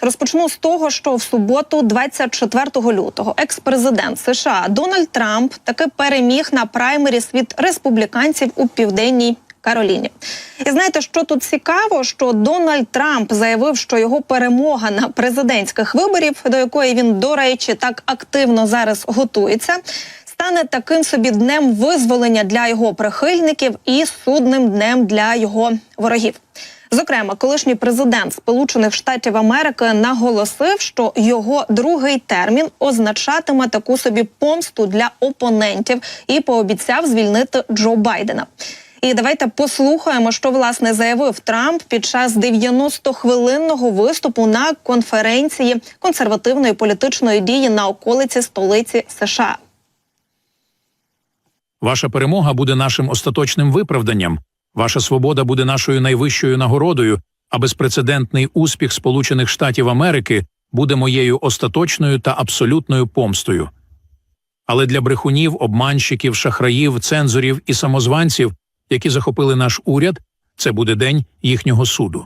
Розпочну з того, що в суботу, 24 лютого, екс-президент США Дональд Трамп таки переміг на праймеріс від республіканців у Південній Кароліні. І знаєте, що тут цікаво, що Дональд Трамп заявив, що його перемога на президентських виборів, до якої він, до речі, так активно зараз готується, стане таким собі днем визволення для його прихильників і судним днем для його ворогів. Зокрема, колишній президент Сполучених Штатів Америки наголосив, що його другий термін означатиме таку собі помсту для опонентів і пообіцяв звільнити Джо Байдена. І давайте послухаємо, що, власне, заявив Трамп під час 90-хвилинного виступу на конференції консервативної політичної дії на околиці столиці США. Ваша перемога буде нашим остаточним виправданням. Ваша свобода буде нашою найвищою нагородою, а безпрецедентний успіх Сполучених Штатів Америки буде моєю остаточною та абсолютною помстою. Але для брехунів, обманщиків, шахраїв, цензорів і самозванців, які захопили наш уряд, це буде день їхнього суду.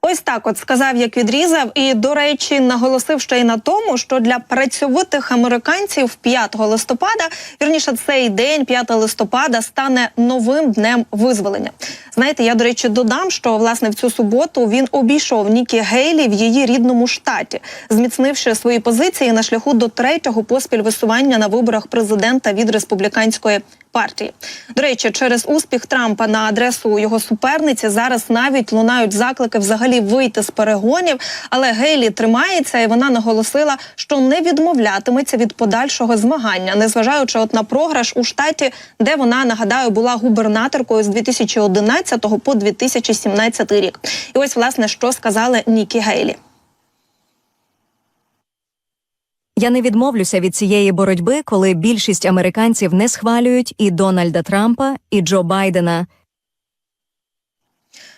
Ось так от сказав, як відрізав, і, до речі, наголосив ще й на тому, що для працьовитих американців 5 листопада, вірніше, цей день, 5 листопада, стане новим днем визволення. Знаєте, я, до речі, додам, що, власне, в цю суботу він обійшов Нікі Гейлі в її рідному штаті, зміцнивши свої позиції на шляху до 3-го поспіль висування на виборах президента від республіканської партії. До речі, через успіх Трампа на адресу його суперниці зараз навіть лунають заклики взагалі вийти з перегонів, але Гейлі тримається і вона наголосила, що не відмовлятиметься від подальшого змагання, незважаючи на програш у штаті, де вона, нагадаю, була губернаторкою з 2011 по 2017 рік. І ось, власне, що сказали Нікі Гейлі. Я не відмовлюся від цієї боротьби, коли більшість американців не схвалюють і Дональда Трампа, і Джо Байдена.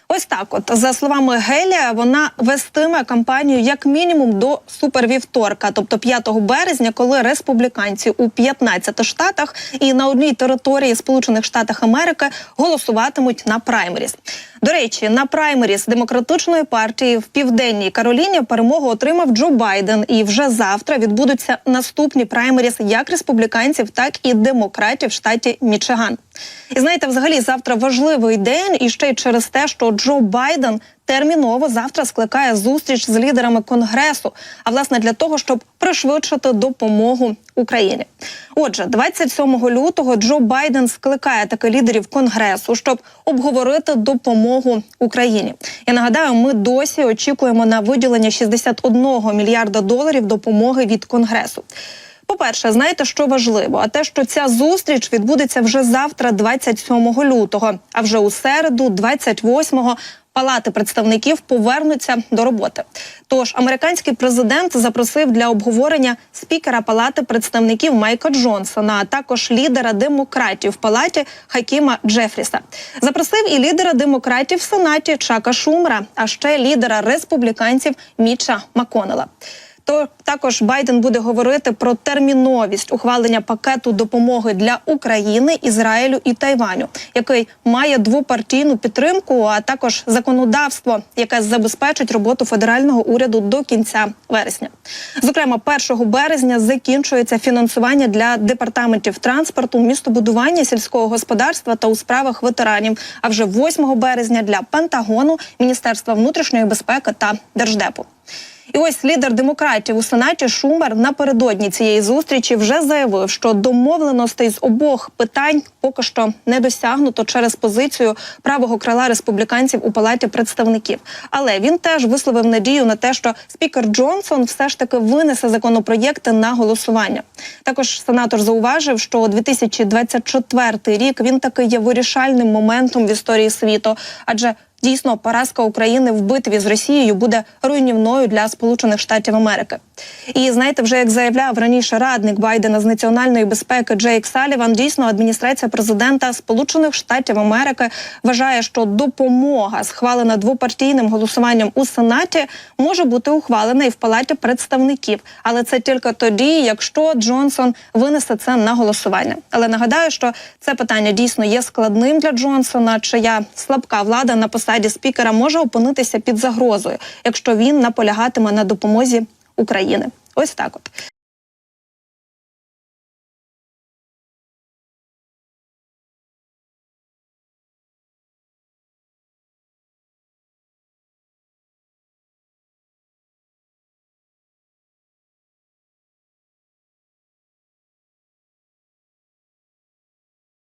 Ось так от, за словами Гейлі, вона вестиме кампанію як мінімум до супервівторка, тобто 5 березня, коли республіканці у 15 штатах і на одній території Сполучених Штатів Америки голосуватимуть на праймеріс. До речі, на праймеріс Демократичної партії в Південній Кароліні перемогу отримав Джо Байден, і вже завтра відбудуться наступні праймеріс як республіканців, так і демократів в штаті Мічиган. І знаєте, взагалі завтра важливий день, і ще й через те, що Джо Байден терміново завтра скликає зустріч з лідерами Конгресу, а власне для того, щоб пришвидшити допомогу Україні. Отже, 27 лютого Джо Байден скликає таки лідерів Конгресу, щоб обговорити допомогу Україні. Я нагадаю, ми досі очікуємо на виділення 61 мільярда доларів допомоги від Конгресу. По-перше, знаєте, що важливо? А те, що ця зустріч відбудеться вже завтра, 27 лютого, а вже у середу, 28-го, Палати представників повернуться до роботи. Тож американський президент запросив для обговорення спікера Палати представників Майка Джонсона, а також лідера демократів в Палаті Хакіма Джефріса. Запросив і лідера демократів в Сенаті Чака Шумера, а ще лідера республіканців Мітча МакКоннелла. То також Байден буде говорити про терміновість ухвалення пакету допомоги для України, Ізраїлю і Тайваню, який має двопартійну підтримку, а також законодавство, яке забезпечить роботу федерального уряду до кінця вересня. Зокрема, 1 березня закінчується фінансування для департаментів транспорту, містобудування, сільського господарства та у справах ветеранів, а вже 8 березня для Пентагону, Міністерства внутрішньої безпеки та Держдепу. І ось лідер демократів у Сенаті Шумер напередодні цієї зустрічі вже заявив, що домовленостей з обох питань поки що не досягнуто через позицію правого крила республіканців у Палаті представників. Але він теж висловив надію на те, що спікер Джонсон все ж таки винесе законопроєкти на голосування. Також сенатор зауважив, що 2024 рік він таки є вирішальним моментом в історії світу, адже дійсно, поразка України в битві з Росією буде руйнівною для Сполучених Штатів Америки. І знаєте, вже як заявляв раніше радник Байдена з національної безпеки Джейк Саліван, дійсно адміністрація президента Сполучених Штатів Америки вважає, що допомога, схвалена двопартійним голосуванням у Сенаті, може бути ухвалена і в Палаті представників. Але це тільки тоді, якщо Джонсон винесе це на голосування. Але нагадаю, що це питання дійсно є складним для Джонсона, чия слабка влада на посаді спікера може опинитися під загрозою, якщо він наполягатиме на допомозі України. Ось так от.